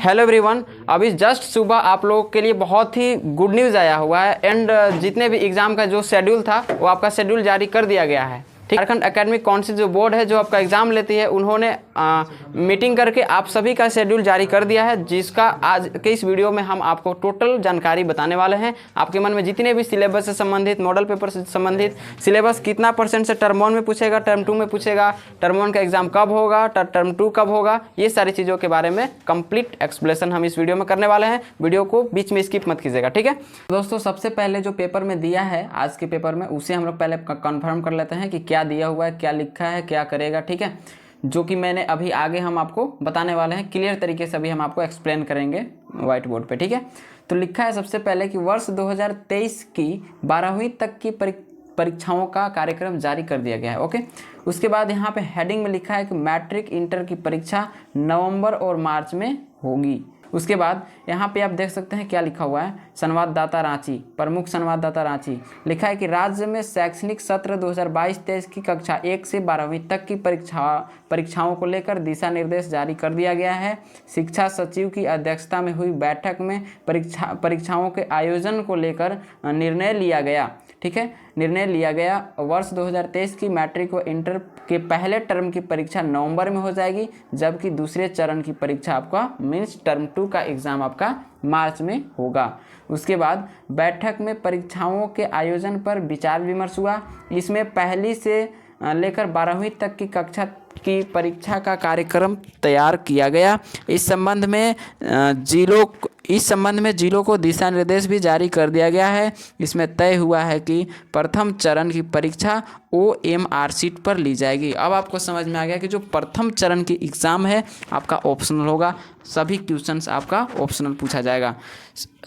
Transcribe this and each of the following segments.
Hello everyone, अभी just सुबह आप लोगों के लिए बहुत ही गुड न्यूज़ आया हुआ है एंड जितने भी एग्ज़ाम का जो शेड्यूल था वो आपका शेड्यूल जारी कर दिया गया है। ठीक, झारखंड एकेडमिक काउंसिल जो बोर्ड है जो आपका एग्ज़ाम लेती है उन्होंने मीटिंग करके आप सभी का शेड्यूल जारी कर दिया है, जिसका आज के इस वीडियो में हम आपको टोटल जानकारी बताने वाले हैं। आपके मन में जितने भी सिलेबस से संबंधित, मॉडल पेपर से संबंधित, सिलेबस कितना % से टर्म 1 में पूछेगा, टर्म 2 में पूछेगा, टर्म 1 का एग्जाम कब होगा, टर्म 2 कब होगा, ये सारी चीज़ों के बारे में कंप्लीट एक्सप्लेनेशन हम इस वीडियो में करने वाले हैं। वीडियो को बीच में स्किप मत कीजिएगा, ठीक है दोस्तों। सबसे पहले जो पेपर में दिया है आज के पेपर में, उसे हम लोग पहले कंफर्म कर लेते हैं कि क्या दिया हुआ है, क्या लिखा है, क्या करेगा, ठीक है। जो कि मैंने अभी आगे हम आपको बताने वाले हैं, क्लियर तरीके से अभी हम आपको एक्सप्लेन करेंगे व्हाइट बोर्ड पे, ठीक है। तो लिखा है सबसे पहले कि वर्ष 2023 की 12वीं तक की परीक्षाओं का कार्यक्रम जारी कर दिया गया है, ओके। उसके बाद यहाँ पे हेडिंग में लिखा है कि मैट्रिक इंटर की परीक्षा नवंबर और मार्च में होगी। उसके बाद यहाँ पे आप देख सकते हैं क्या लिखा हुआ है, संवाददाता रांची, प्रमुख संवाददाता रांची। लिखा है कि राज्य में शैक्षणिक सत्र 2022-23 की कक्षा 1 से 12वीं तक की परीक्षाओं को लेकर दिशा निर्देश जारी कर दिया गया है। शिक्षा सचिव की अध्यक्षता में हुई बैठक में परीक्षाओं के आयोजन को लेकर निर्णय लिया गया, ठीक है। निर्णय लिया गया वर्ष 2023 की मैट्रिक व इंटर के पहले टर्म की परीक्षा नवंबर में हो जाएगी, जबकि दूसरे चरण की परीक्षा आपका मीन्स टर्म 2 का एग्ज़ाम आपका मार्च में होगा। उसके बाद बैठक में परीक्षाओं के आयोजन पर विचार विमर्श हुआ। इसमें पहली से लेकर 12वीं तक की कक्षा की परीक्षा का कार्यक्रम तैयार किया गया। इस संबंध में जिलों को दिशा निर्देश भी जारी कर दिया गया है। इसमें तय हुआ है कि प्रथम चरण की परीक्षा OMR सीट पर ली जाएगी। अब आपको समझ में आ गया कि जो प्रथम चरण की एग्ज़ाम है आपका ऑप्शनल होगा, सभी क्वेश्चंस आपका ऑप्शनल पूछा जाएगा।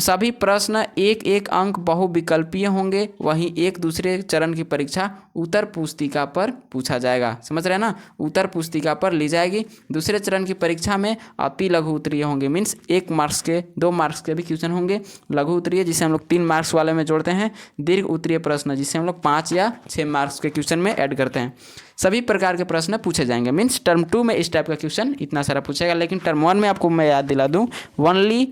सभी प्रश्न एक एक अंक बहुविकल्पीय होंगे, वहीं एक दूसरे चरण की परीक्षा उत्तर पुस्तिका पर पूछा जाएगा। समझ रहे हैं ना, उत्तर पुस्तिका पर ली जाएगी। दूसरे चरण की परीक्षा में अति लघु उत्तरीय होंगे, मीन्स 1 मार्क्स के 2 मार्क्स के भी क्वेश्चन होंगे। लघु उत्तरीय जिसे हम लोग 3 मार्क्स वाले में जोड़ते हैं, दीर्घ उत्तरीय प्रश्न जिसे हम लोग 5 या 6 मार्क्स के क्वेश्चन में ऐड करते हैं। सभी प्रकार के प्रश्न पूछे जाएंगे, मीन्स टर्म 2 में इस टाइप का क्वेश्चन इतना सारा पूछेगा, लेकिन टर्म 1 में आपको मैं याद दिला दूं ओनली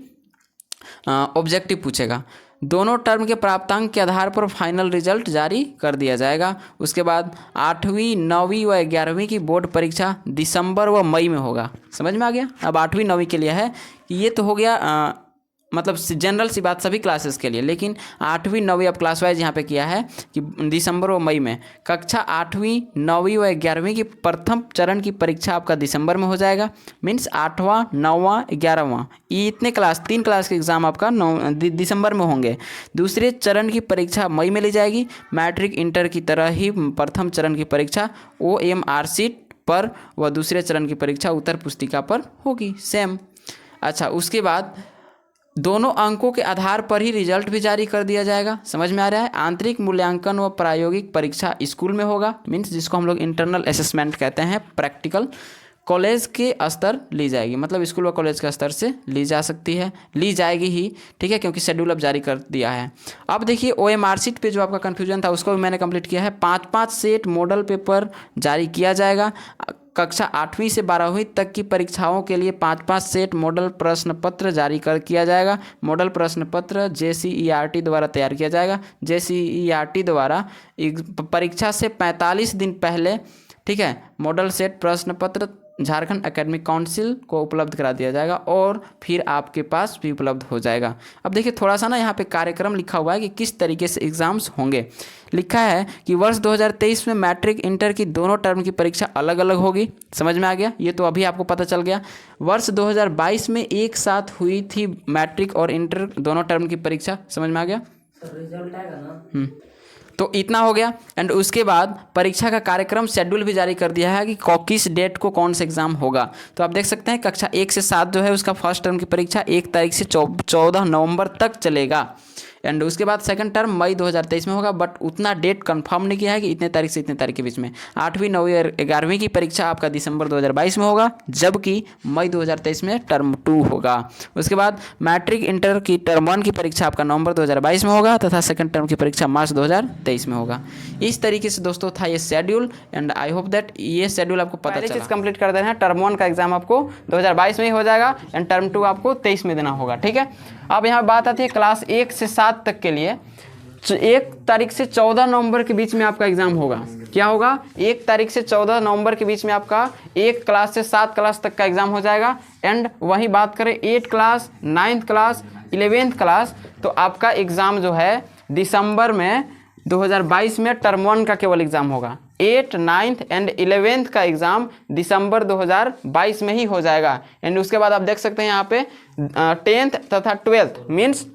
ऑब्जेक्टिव पूछेगा। दोनों टर्म के प्राप्तांक के आधार पर फाइनल रिजल्ट जारी कर दिया जाएगा। उसके बाद 8वीं 9वीं व 11वीं की बोर्ड परीक्षा दिसंबर व मई में होगा। समझ में आ गया। अब 8वीं 9वीं के लिए है कि ये तो हो गया मतलब जनरल सी बात सभी क्लासेस के लिए, लेकिन 8वीं 9वीं अब क्लास वाइज यहाँ पे किया है कि दिसंबर और मई में। कक्षा 8वीं 9वीं व 11वीं की प्रथम चरण की परीक्षा आपका दिसंबर में हो जाएगा, मीन्स 8वां 9वां 11वां ये इतने क्लास 3 क्लास के एग्ज़ाम आपका दिसंबर में होंगे। दूसरे चरण की परीक्षा मई में ली जाएगी। मैट्रिक इंटर की तरह ही प्रथम चरण की परीक्षा OMR सीट पर व दूसरे चरण की परीक्षा उत्तर पुस्तिका पर होगी, सेम। अच्छा, उसके बाद दोनों अंकों के आधार पर ही रिजल्ट भी जारी कर दिया जाएगा। समझ में आ रहा है। आंतरिक मूल्यांकन व प्रायोगिक परीक्षा स्कूल में होगा, मीन्स जिसको हम लोग इंटरनल असेसमेंट कहते हैं, प्रैक्टिकल कॉलेज के स्तर ली जाएगी, मतलब स्कूल व कॉलेज के स्तर से ली जा सकती है, ली जाएगी ही, ठीक है, क्योंकि शेड्यूल अब जारी कर दिया है। अब देखिए OMR सीट पे जो आपका कन्फ्यूजन था उसको भी मैंने कंप्लीट किया है। 5-5 सेट मॉडल पेपर जारी किया जाएगा। कक्षा 8वीं से 12वीं तक की परीक्षाओं के लिए 5-5 सेट मॉडल प्रश्न पत्र जारी किया जाएगा। मॉडल प्रश्न पत्र JCERT द्वारा तैयार किया जाएगा। JCERT द्वारा परीक्षा से 45 दिन पहले, ठीक है, मॉडल सेट प्रश्न पत्र झारखंड एकेडमिक काउंसिल को उपलब्ध करा दिया जाएगा और फिर आपके पास भी उपलब्ध हो जाएगा। अब देखिए थोड़ा सा ना यहाँ पे कार्यक्रम लिखा हुआ है कि किस तरीके से एग्ज़ाम्स होंगे। लिखा है कि वर्ष 2023 में मैट्रिक इंटर की दोनों टर्म की परीक्षा अलग अलग होगी। समझ में आ गया, ये तो अभी आपको पता चल गया। वर्ष 2022 में एक साथ हुई थी मैट्रिक और इंटर दोनों टर्म की परीक्षा। समझ में आ गया, रिजल्ट आएगा ना। तो इतना हो गया। एंड उसके बाद परीक्षा का कार्यक्रम शेड्यूल भी जारी कर दिया है कि किस डेट को कौन सा एग्जाम होगा। तो आप देख सकते हैं कक्षा 1 से 7 जो है उसका फर्स्ट टर्म की परीक्षा 1 तारीख से 14 नवंबर तक चलेगा। एंड उसके बाद सेकंड टर्म मई 2023 में होगा, बट उतना डेट कंफर्म नहीं किया है कि इतने तारीख से इतने तारीख के बीच में। 8वीं 9वीं और 11वीं की परीक्षा आपका दिसंबर 2022 में होगा, जबकि मई 2023 में टर्म 2 होगा। उसके बाद मैट्रिक इंटर की टर्म 1 की परीक्षा आपका नवंबर 2022 में होगा तथा सेकंड टर्म की परीक्षा मार्च 2023 में होगा। इस तरीके से दोस्तों था ये schedule, and I hope that ये शेड्यूल आपको पता चला। चीज़ कंप्लीट कर देना है, टर्म 1 का एग्जाम आपको 2022 में ही हो जाएगा एंड टर्म 2 आपको 23 में देना होगा, ठीक है। अब यहाँ बात आती है क्लास 1 से 7 तक के लिए। 1 तारीख से 14 नवंबर के बीच में आपका एग्जाम होगा। क्या होगा? 1 तारीख से 14 नवंबर के बीच में आपका 1 क्लास से 7 क्लास तक का एग्जाम हो जाएगा। एंड वही बात करें 8 class, 9th class, 11th class, तो आपका एग्ज़ाम जो है दिसंबर में 2022 में टर्म 1 का केवल एग्ज़ाम होगा। 8, 9th एंड 11th का एग्ज़ाम दिसंबर 2022 में ही हो जाएगा। एंड उसके बाद आप देख सकते हैं यहाँ पे 10th तथा 12th मीन्स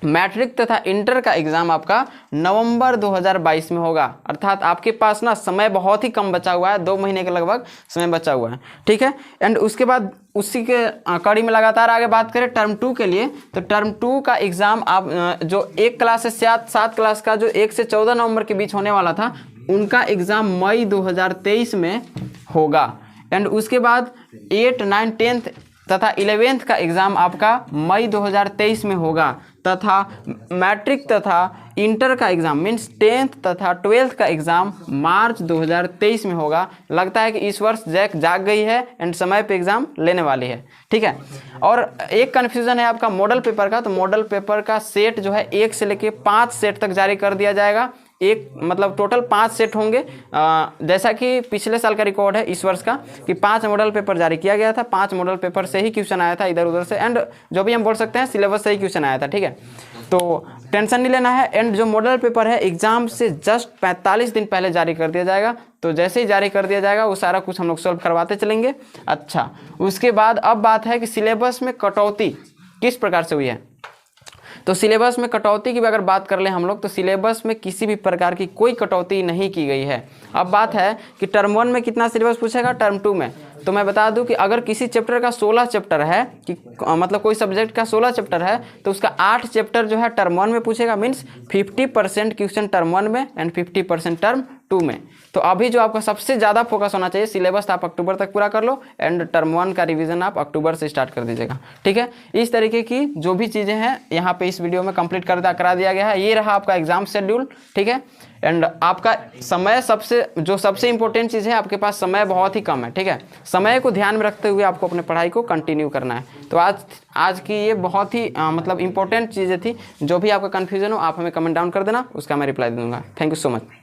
मैट्रिक तथा इंटर का एग्ज़ाम आपका नवंबर 2022 में होगा। अर्थात आपके पास ना समय बहुत ही कम बचा हुआ है, 2 महीने के लगभग समय बचा हुआ है, ठीक है। एंड उसके बाद उसी के कड़ी में लगातार आगे बात करें टर्म 2 के लिए, तो टर्म 2 का एग्ज़ाम आप जो 1 क्लास से 7 क्लास का जो 1 से 14 नवंबर के बीच होने वाला था, उनका एग्ज़ाम मई 2023 में होगा। एंड उसके बाद 8, 9, 10th तथा 11th का एग्ज़ाम आपका मई 2023 में होगा तथा मैट्रिक तथा इंटर का एग्ज़ाम मीन्स 10th तथा 12th का एग्ज़ाम मार्च 2023 में होगा। लगता है कि इस वर्ष जैक जाग गई है एंड समय पे एग्ज़ाम लेने वाली है, ठीक है। और एक कन्फ्यूज़न है आपका मॉडल पेपर का, तो मॉडल पेपर का सेट जो है 1 से लेके 5 सेट तक जारी कर दिया जाएगा। एक मतलब टोटल 5 सेट होंगे, जैसा कि पिछले साल का रिकॉर्ड है इस वर्ष का कि 5 मॉडल पेपर जारी किया गया था। 5 मॉडल पेपर से ही क्वेश्चन आया था इधर उधर से, एंड जो भी हम बोल सकते हैं सिलेबस से ही क्वेश्चन आया था, ठीक है। तो टेंशन नहीं लेना है। एंड जो मॉडल पेपर है एग्जाम से जस्ट 45 दिन पहले जारी कर दिया जाएगा। तो जैसे ही जारी कर दिया जाएगा वो सारा कुछ हम लोग सॉल्व करवाते चलेंगे। अच्छा, उसके बाद अब बात है कि सिलेबस में कटौती किस प्रकार से हुई है। तो सिलेबस में कटौती की भी अगर बात कर लें हम लोग, तो सिलेबस में किसी भी प्रकार की कोई कटौती नहीं की गई है। अब बात है कि टर्म 1 में कितना सिलेबस पूछेगा, टर्म 2 में। तो मैं बता दूं कि अगर किसी चैप्टर का 16 चैप्टर है कि मतलब कोई सब्जेक्ट का 16 चैप्टर है, तो उसका 8 चैप्टर जो है टर्म 1 में पूछेगा। मीन्स 50% क्वेश्चन टर्म 1 में एंड 50% टर्म 2 में। तो अभी जो आपका सबसे ज़्यादा फोकस होना चाहिए, सिलेबस आप अक्टूबर तक पूरा कर लो एंड टर्म 1 का रिवीजन आप अक्टूबर से स्टार्ट कर दीजिएगा, ठीक है। इस तरीके की जो भी चीज़ें हैं यहाँ पे इस वीडियो में कंप्लीट करा दिया गया है। ये रहा आपका एग्जाम शेड्यूल, ठीक है। एंड आपका समय सबसे इंपॉर्टेंट चीज़ है, आपके पास समय बहुत ही कम है, ठीक है। समय को ध्यान में रखते हुए आपको अपने पढ़ाई को कंटिन्यू करना है। तो आज की ये बहुत ही मतलब इंपॉर्टेंट चीज़ें थी। जो भी आपका कन्फ्यूजन हो आप हमें कमेंट डाउन कर देना, उसका मैं रिप्लाई दूंगा। Thank you so much.